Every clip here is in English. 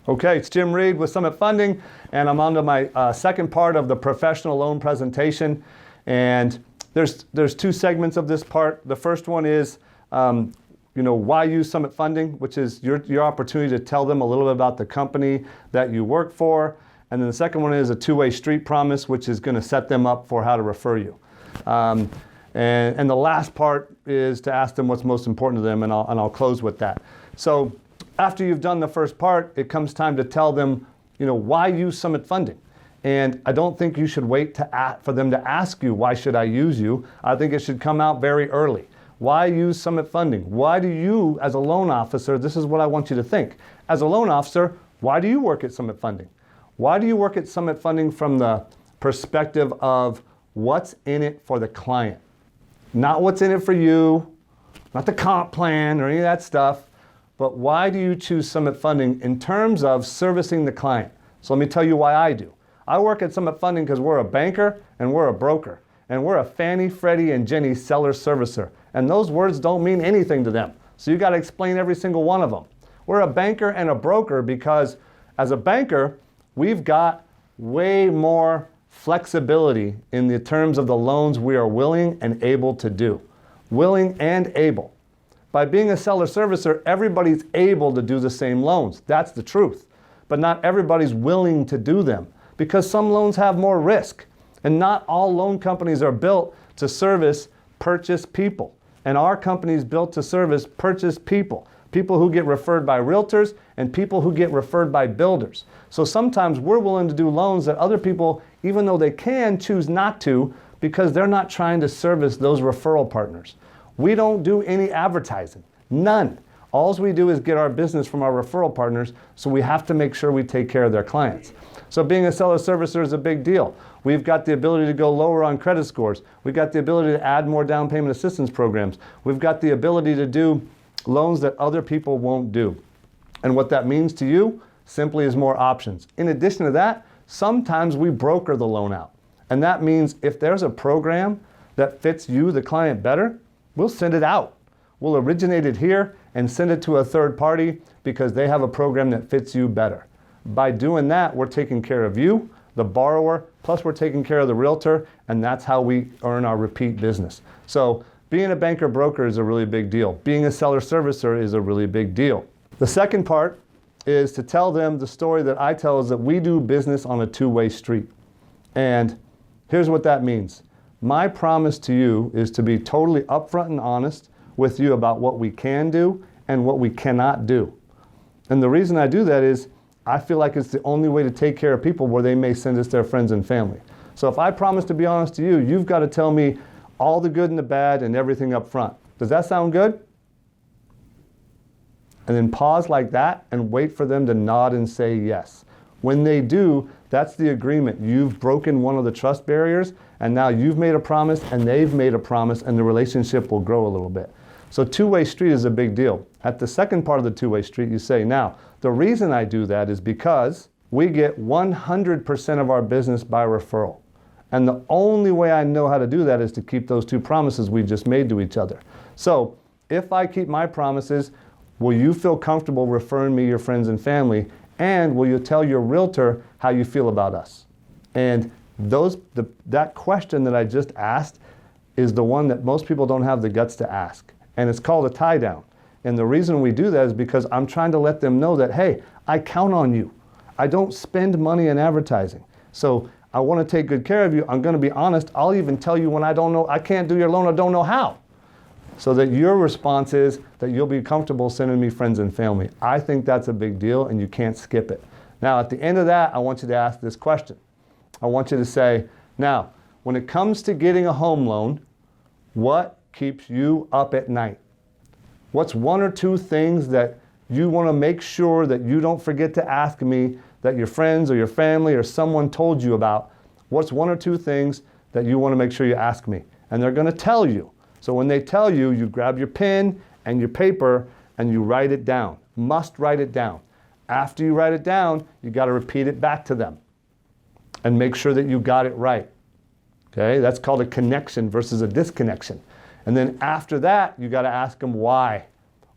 Okay, it's Jim Reed with Summit Funding, and I'm on to my second part of the professional loan presentation. And there's two segments of this part. The first one is, why use Summit Funding, which is your opportunity to tell them a little bit about the company that you work for. And then the second one is a two-way street promise, which is going to set them up for how to refer you. And the last part is to ask them what's most important to them, and I'll close with that. So after you've done the first part, it comes time to tell them, why use Summit Funding? And I don't think you should wait for them to ask you, why should I use you? I think it should come out very early. Why use Summit Funding? Why do you, as a loan officer, this is what I want you to think. As a loan officer, why do you work at Summit Funding? Why do you work at Summit Funding from the perspective of what's in it for the client? Not what's in it for you, not the comp plan or any of that stuff. But why do you choose Summit Funding in terms of servicing the client? So let me tell you why I do. I work at Summit Funding because we're a banker and we're a broker. And we're a Fannie, Freddie, and Ginnie seller servicer. And those words don't mean anything to them. So you got to explain every single one of them. We're a banker and a broker because as a banker, we've got way more flexibility in the terms of the loans we are willing and able to do. Willing and able. By being a seller servicer, everybody's able to do the same loans. That's the truth. But not everybody's willing to do them because some loans have more risk. And not all loan companies are built to service purchase people. And our company is built to service purchase people. People who get referred by realtors and people who get referred by builders. So sometimes we're willing to do loans that other people, even though they can, choose not to because they're not trying to service those referral partners. We don't do any advertising, none. All we do is get our business from our referral partners, so we have to make sure we take care of their clients. So being a seller servicer is a big deal. We've got the ability to go lower on credit scores. We've got the ability to add more down payment assistance programs. We've got the ability to do loans that other people won't do. And what that means to you simply is more options. In addition to that, sometimes we broker the loan out. And that means if there's a program that fits you, the client, better, we'll send it out. We'll originate it here and send it to a third party because they have a program that fits you better. By doing that, we're taking care of you, the borrower, plus we're taking care of the realtor, and that's how we earn our repeat business. So being a banker broker is a really big deal. Being a seller servicer is a really big deal. The second part is to tell them the story that I tell is that we do business on a two-way street. And here's what that means. My promise to you is to be totally upfront and honest with you about what we can do and what we cannot do. And the reason I do that is I feel like it's the only way to take care of people where they may send us their friends and family. So if I promise to be honest to you, you've got to tell me all the good and the bad and everything up front. Does that sound good? And then pause like that and wait for them to nod and say yes. When they do, that's the agreement. You've broken one of the trust barriers, and now you've made a promise and they've made a promise, and the relationship will grow a little bit. So two-way street is a big deal. At the second part of the two-way street, you say, now, the reason I do that is because we get 100% of our business by referral. And the only way I know how to do that is to keep those two promises we just made to each other. So if I keep my promises, will you feel comfortable referring me your friends and family? And will you tell your realtor how you feel about us? And that question that I just asked is the one that most people don't have the guts to ask. And it's called a tie down. And the reason we do that is because I'm trying to let them know that, hey, I count on you. I don't spend money in advertising. So I want to take good care of you. I'm going to be honest. I'll even tell you when I don't know, I can't do your loan, I don't know how. So that your response is that you'll be comfortable sending me friends and family. I think that's a big deal and you can't skip it. Now at the end of that, I want you to ask this question. I want you to say, now, when it comes to getting a home loan, what keeps you up at night? What's one or two things that you want to make sure that you don't forget to ask me that your friends or your family or someone told you about? What's one or two things that you want to make sure you ask me? And they're going to tell you. So when they tell you, you grab your pen and your paper and you write it down. Must write it down. After you write it down, you got to repeat it back to them and make sure that you got it right. Okay, that's called a connection versus a disconnection. And then after that, you got to ask them why.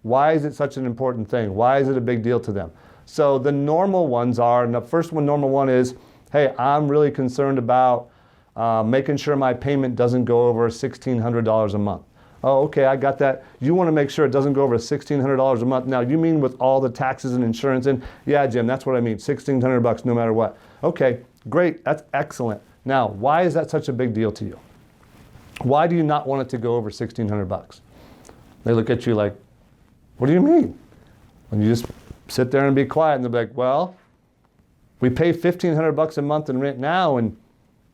Why is it such an important thing? Why is it a big deal to them? So the normal ones are, and the first one, normal one is, hey, I'm really concerned about making sure my payment doesn't go over $1,600 a month. Oh, okay, I got that. You want to make sure it doesn't go over $1,600 a month. Now, you mean with all the taxes and insurance in? Yeah, Jim, that's what I mean, $1,600 no matter what. Okay, great, that's excellent. Now, why is that such a big deal to you? Why do you not want it to go over $1,600? They look at you like, what do you mean? And you just sit there and be quiet, and they'll be like, well, we pay $1,500 a month in rent now, and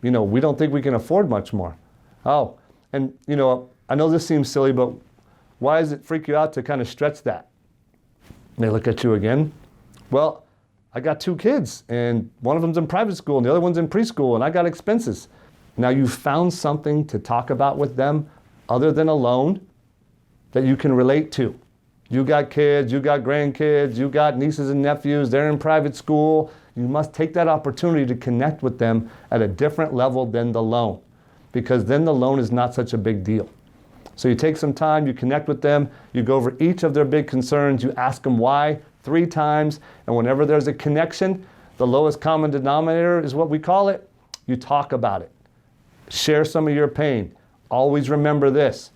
we don't think we can afford much more. Oh, and I know this seems silly, but why does it freak you out to kind of stretch that? And they look at you again. Well, I got 2 kids, and one of them's in private school, and the other one's in preschool, and I got expenses. Now you've found something to talk about with them other than a loan that you can relate to. You got kids, you got grandkids, you got nieces and nephews, they're in private school. You must take that opportunity to connect with them at a different level than the loan, because then the loan is not such a big deal. So you take some time, you connect with them, you go over each of their big concerns, you ask them why 3 times, and whenever there's a connection, the lowest common denominator is what we call it, you talk about it. Share some of your pain. Always remember this,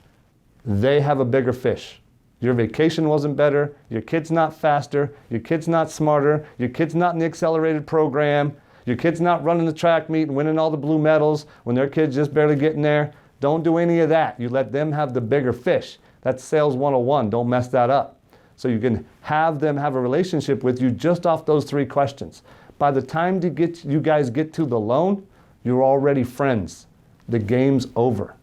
they have a bigger fish. Your vacation wasn't better, your kid's not faster, your kid's not smarter, your kid's not in the accelerated program, your kid's not running the track meet and winning all the blue medals when their kid's just barely getting there. Don't do any of that. You let them have the bigger fish. That's sales 101. Don't mess that up. So you can have them have a relationship with you just off those 3 questions. By the time you guys get to the loan, you're already friends. The game's over.